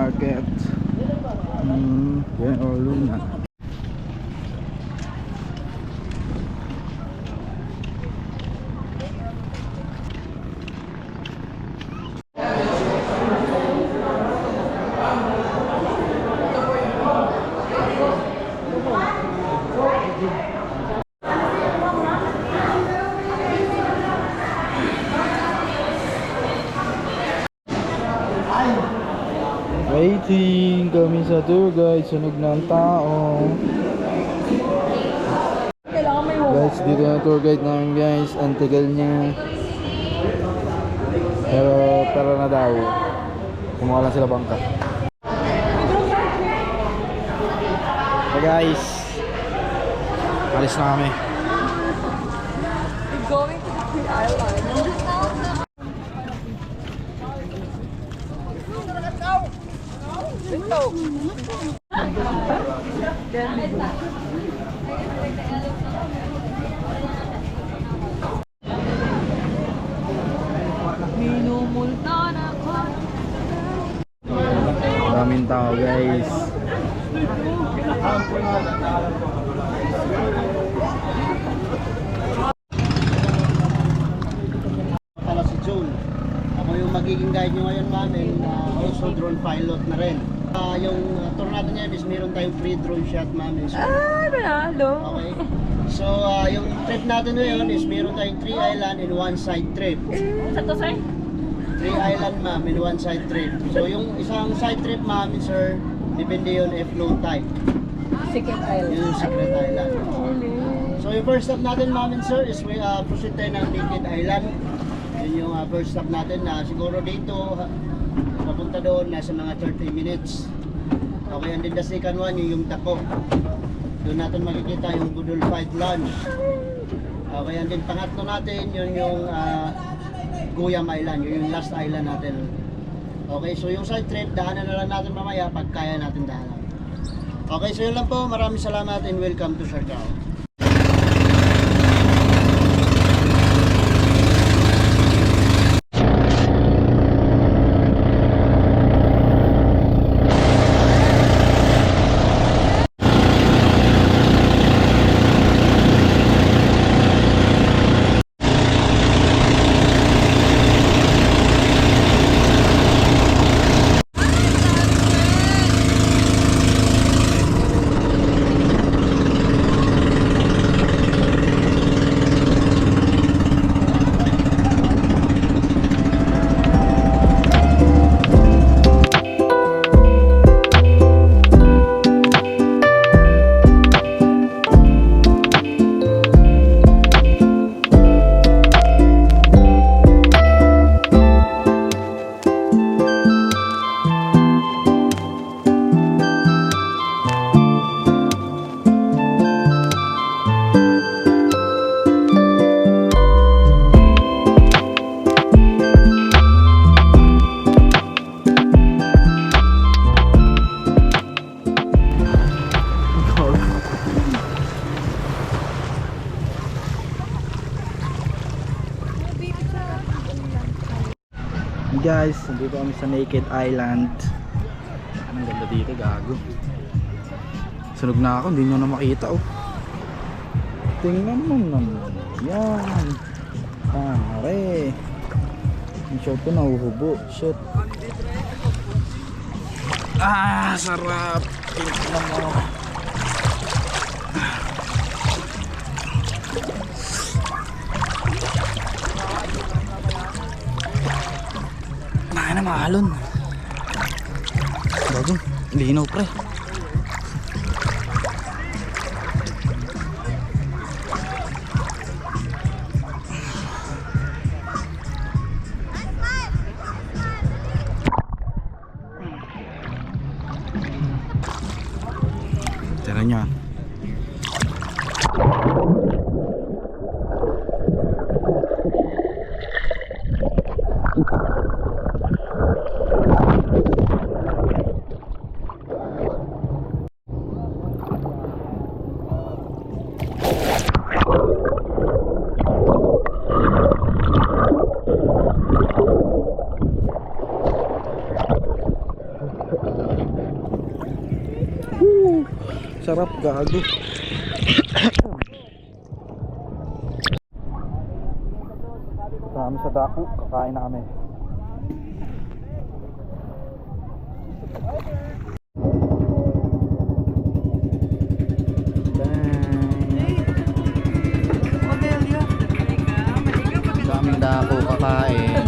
market. Yan, Luna. Waiting kami sa tour guide, sunog na ang tao. Guys, dito na tour guide namin guys, ang tagal niya. Pero tara na daw. Kumuha lang sila bangka. So guys, alis na kami. We're going to the Tree Island. Minumulta na ko. Maraming tao guys. Pala si June. Ako yung magiging guide nyo ngayon namin, also drone pilot na rin. Yung tour natin ngayon is meron tayong free drone shot ma'am. So, Manalo. okay. So yung trip natin ngayon is meron tayong 3 island in one side trip. Sa to, sir? 3 island ma'am in one side trip. So yung isang side trip ma'am sir, depende yun if low tide. Secret Island. Yun yung secret island. So yung first stop natin ma'am sir is we proceed tayo ng Naked Island. Yun yung first stop natin na siguro dito papunta doon nasa mga 30 minutes. Okay, and then the second one yung Dako. Doon natin makikita yung Budol Fight Lunch. Okay, and then pangatlo natin yun yung Guyam Island, yun yung last island natin. Okay, so yung side trip daanan na lang natin mamaya pag kaya natin daanan. Okay, so yun lang po. Maraming salamat and welcome to Siargao. Guys, nandito kami sa Naked Island. Ang ganda dito, gago. Sunog na ako, hindi nyo na makita oh. Tingnan mo naman. Yan. Pare. Yung short ko nahuhubo. Shit. Ah, sarap. Tingnan mo. Na mahalon. Bago, linaw pre. Tira nyo. Sarap, gago. Kami sa dako, kakain na kami. Daming dako kakain.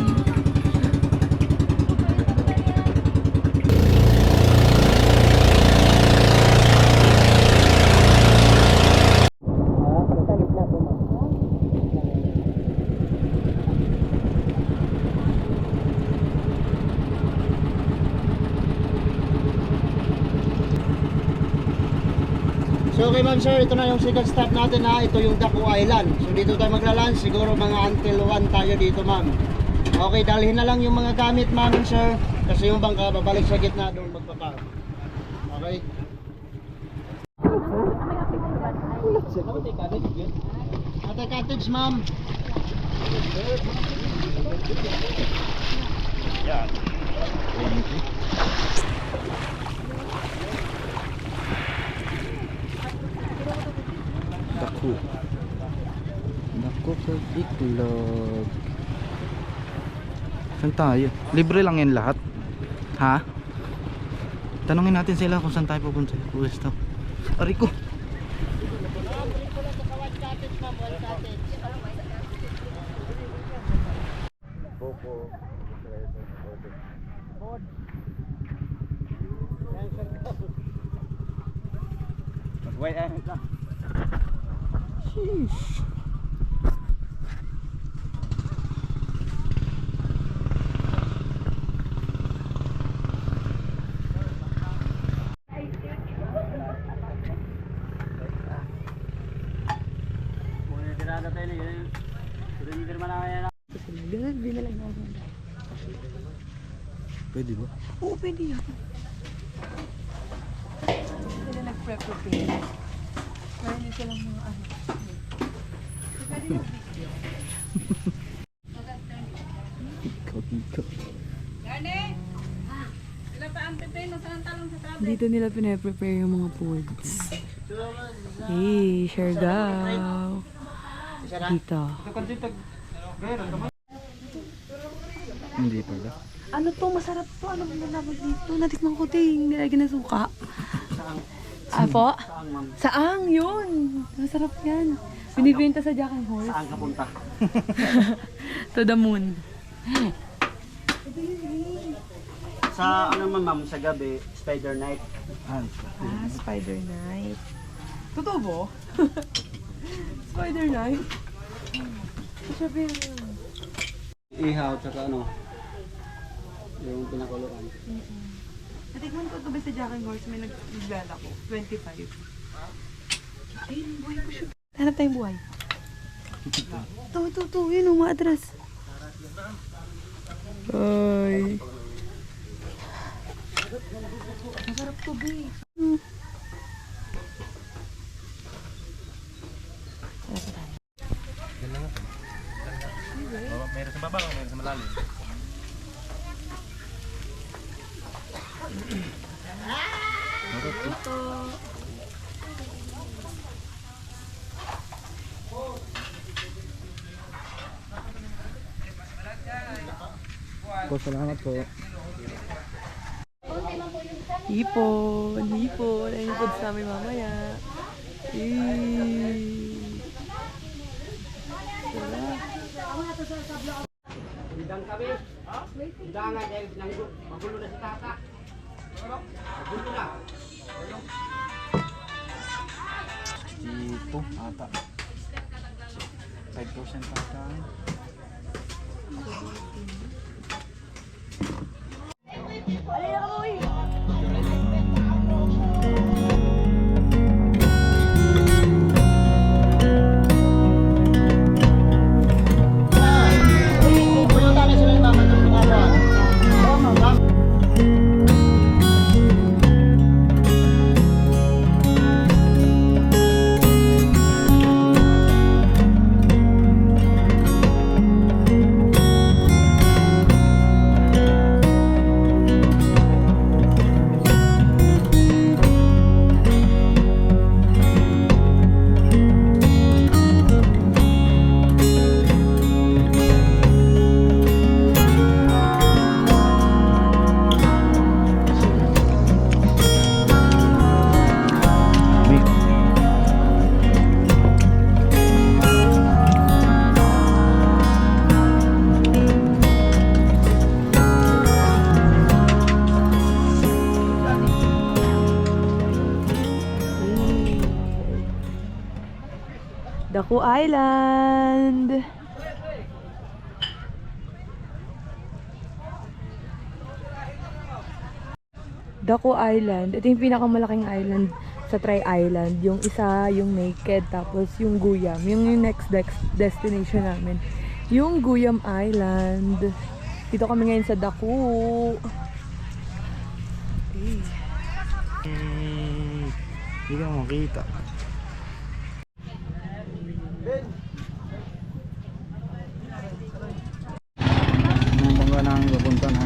So okay ma'am sir, ito na yung second stop natin ha. Ito yung Daku Island. So dito tayo magla-lunch. Siguro mga until 1 tayo dito ma'am. Okay, dalhin na lang yung mga gamit ma'am sir. Kasi yung bangka babalik sa gitna doon magpapark. Okay? Ate cottage ma'am. Yan. Thank you. Daku. Daku sa iklog. Saan tayo? Libre lang yan lahat. Ha? Tanungin natin sila kung saan tayo pupunta. Pwesto. Aray ko. Wait, Sheesh. Pwede ba? Oo, pwede yan. Sila nag-prepare. Meron din silang mga ano. Ikot. Dito nila pinaprepare yung mga foods. Hey, Siargao. Dito. Hindi pala. Ano to? Masarap to. Ano ba nalabag dito? Natikman ko ting nilagyan ng suka. Apo? Saang yun. Masarap yan. Binibenta sa Jack and Horse. Saan ka punta? To the moon. Sa ano man ma'am, sa gabi, Spider Night. Spider Night. Totoo ba? Spider Night? Sabi Ihaw, tsaka ano, yung pinakuluan. natikman ko ito ba sa Jack and Horse, may nagbala ko. 25. Ay, buhay ko siya. Hanap tayong buhay. Ito. Yun, umaatras. Ay. Masarap to, be. Meron sa baba, meron sa malalim. Po, salamat po. Hipon. Ayun yung foods namin mamaya. Bidang kami. Bidang nga, magulo na si tata. Magulo na. Dito, ata. 5% ata. Pumunta na sila yung mama ng mga Daku Island. Daku Island. Ito yung pinakamalaking island sa Tri-Island. Yung isa, yung Naked, tapos yung Guyam. Yung next destination namin. Yung Guyam Island. Dito kami ngayon sa Daku. Okay. Hindi ka makita. Anong bangga namin papunta na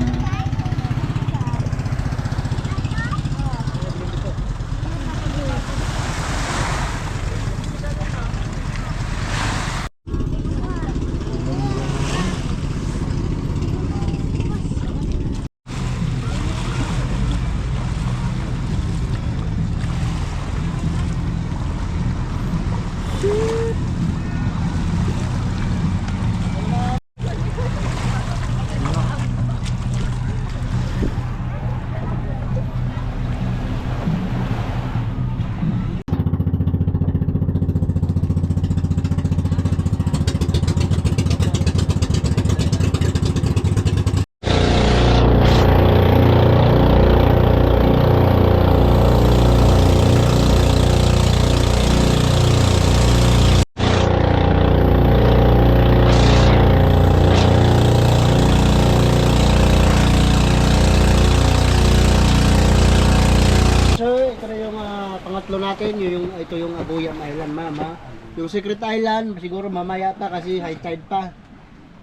Sir, ito na yung pangatlo natin, ito yung Abuyam Island, ma'am, ha? Yung Secret Island, siguro mamaya pa kasi high tide pa.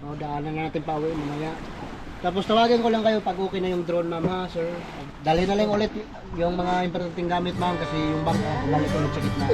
O, daanan na natin pa uwi mamaya. Tapos tawagan ko lang kayo pag okay na yung drone, ma'am, ha, sir? Dali na lang ulit yung mga importanteng gamit, ma'am, kasi yung bangka, balik ulit sa gitna.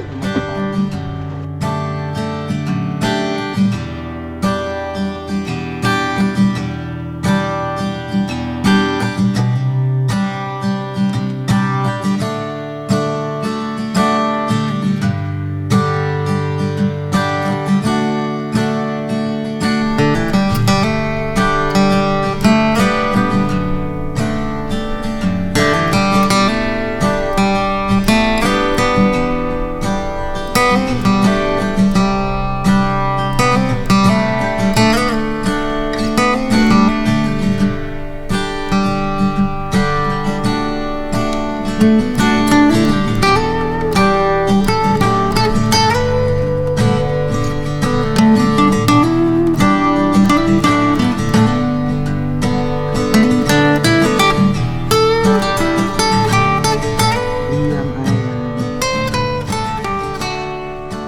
Guyam Island.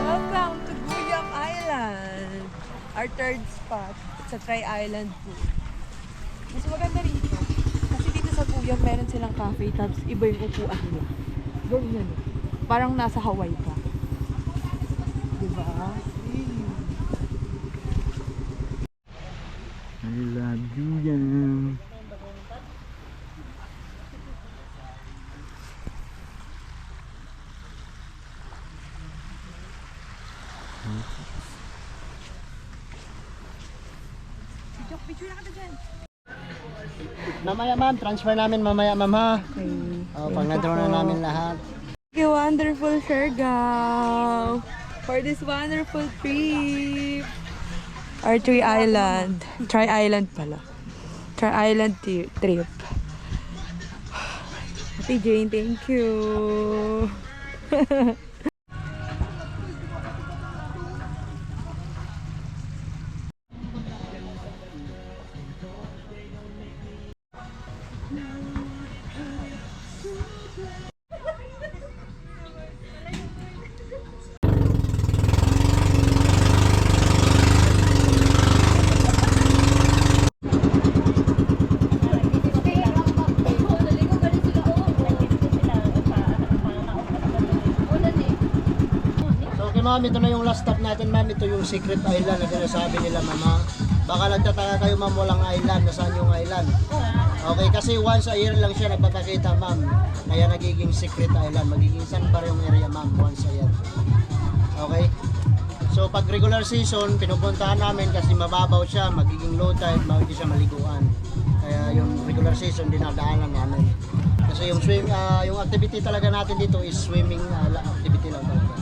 Welcome to Guyam Island. Our third spot sa Tri-Island po. Mas maganda rito. Kasi dito sa Guyam meron silang cafe tapos iba yung upuan nila. Ganyan. Parang nasa Hawaii ka. Diba? I love Guyam. Picture na ka dyan. Mamaya, ma'am, transfer namin mamaya, ma'am, ha? Okay. O, pag na-drone na namin lahat. Thank you, wonderful Siargao, for this wonderful trip. Our Tri-Island. Tri-Island pala. Tri-Island trip. Ate Jane, thank you. So, okay, ma'am, ito na yung last stop natin, ma'am. Ito yung Secret Island na sinasabi nila, ma'am, ha? Baka nagtataka kayo, ma'am, walang island. Nasaan yung island? Okay, kasi once a year lang siya nagpapakita, ma'am. Kaya nagiging Secret Island. Magiging sandbar yung area, ma'am, once a year. Okay? So, pag regular season, pinupuntahan namin kasi mababaw siya, magiging low tide, hindi siya maliguan. Kaya yung regular season, dinadaanan namin. Kasi yung activity talaga natin dito is swimming activity lang talaga.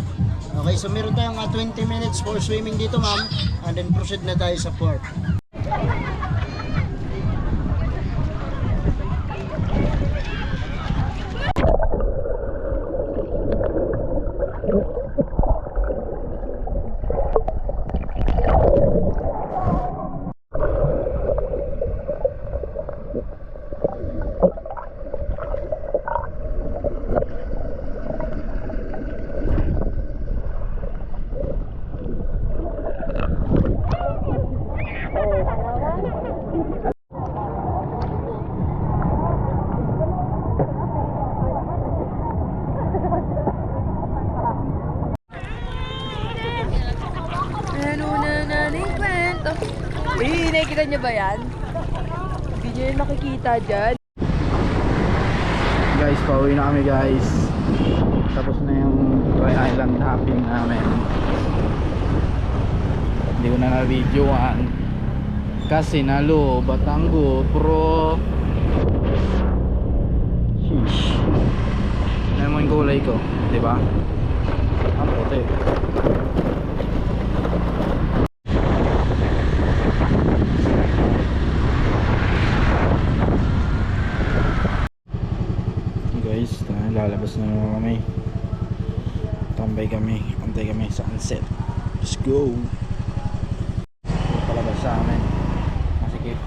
Okay, so meron tayong 20 minutes for swimming dito, ma'am. And then proceed na tayo sa port. Ano na naning kwento? Nakikita niyo ba yan? Hindi niyo yun makikita dyan. Guys, pauwi na kami guys. Tapos na yung Troy Island hopping namin. Hindi ko na na-videoan kasi nalo Batango Pro. Sheesh. Tignan mo yung kulay ko, di ba? Ang puti. Guys, lalabas na naman kami. Tambay kami, antay kami sa sunset. Let's go. Palabas sa amin. Masikip.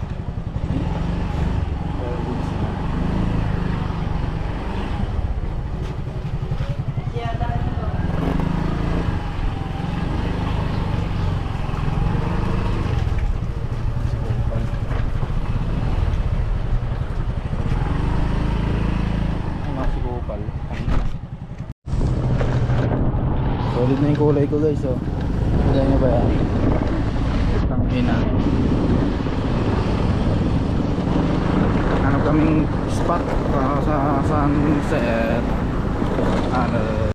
Solid na yung kulay ko guys, oh. Kaya nyo ba yan? Tangina. Hanap kaming spot para sa sunset. Ano?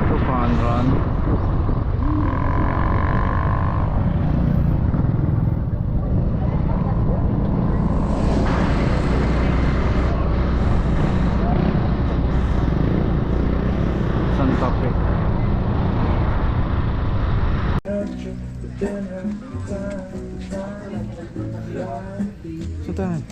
Ito fun run. Santa Fe. Saan tayo?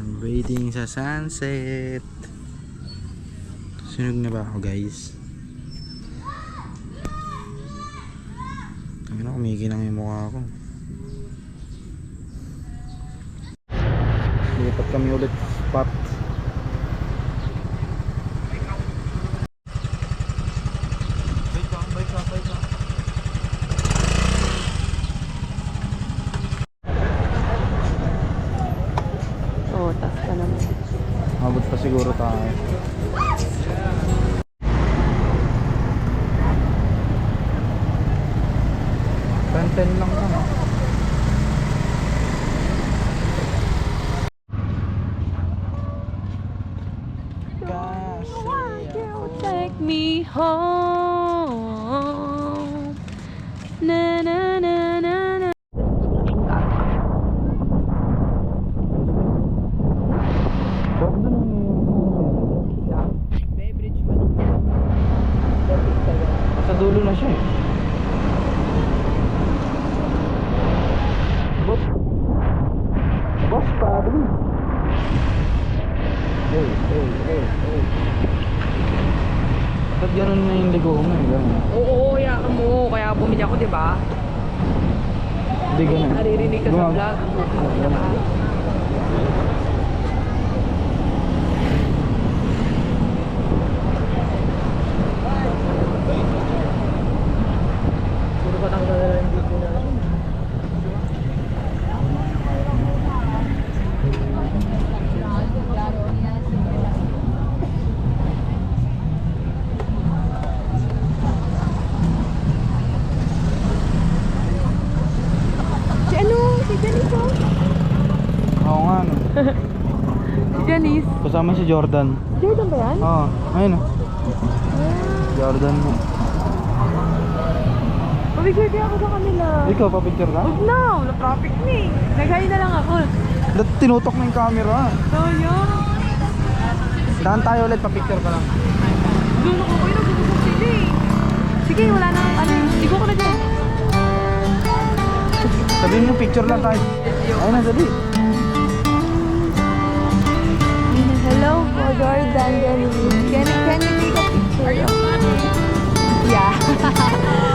I'm waiting sa sunset. Sunog na ba ako guys? Ano, kumikinang yung mukha ko. Lipat kami ulit sa spot. Bike ka. Oo, tas ka naman. Mabot pa siguro tayo. Ten lang kami. Take me home. Na na na na na. Sa dulo na siya eh. Boss padre. Hey. Ba't ganun na yung ligo mo eh? Ganun. Oo, yakan mo. Kaya bumili ako, di ba? Hindi ganun. Naririnig ka sa vlog. Puro pa tanggal na lang dito na. Si Janito. Oo nga no. Kasama si Jordan. Jordan ba yan? Oo, ayun oh. Jordan mo. Pabigyan kaya ako sa kanila. Ikaw, papicture ka? Huwag na, wala traffic na eh. Naghay na lang ako. Ba't tinutok mo yung camera? Sayang. Dahan tayo ulit, papicture ka lang. Doon ako kayo, nagugusok sila eh. Sige, wala na, ano eh. Sigo ko na dyan. Sabihin mo, picture lang tayo. Ayun na, dali. Hello po, Jordan. Can you take a picture? Are you funny? Yeah.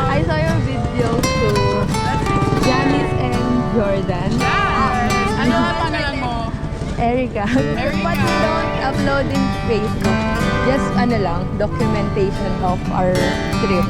I saw your video too. Janice and Jordan. Ano ang pangalan mo? Erica. But we don't upload in Facebook. Just ano lang, documentation of our trip.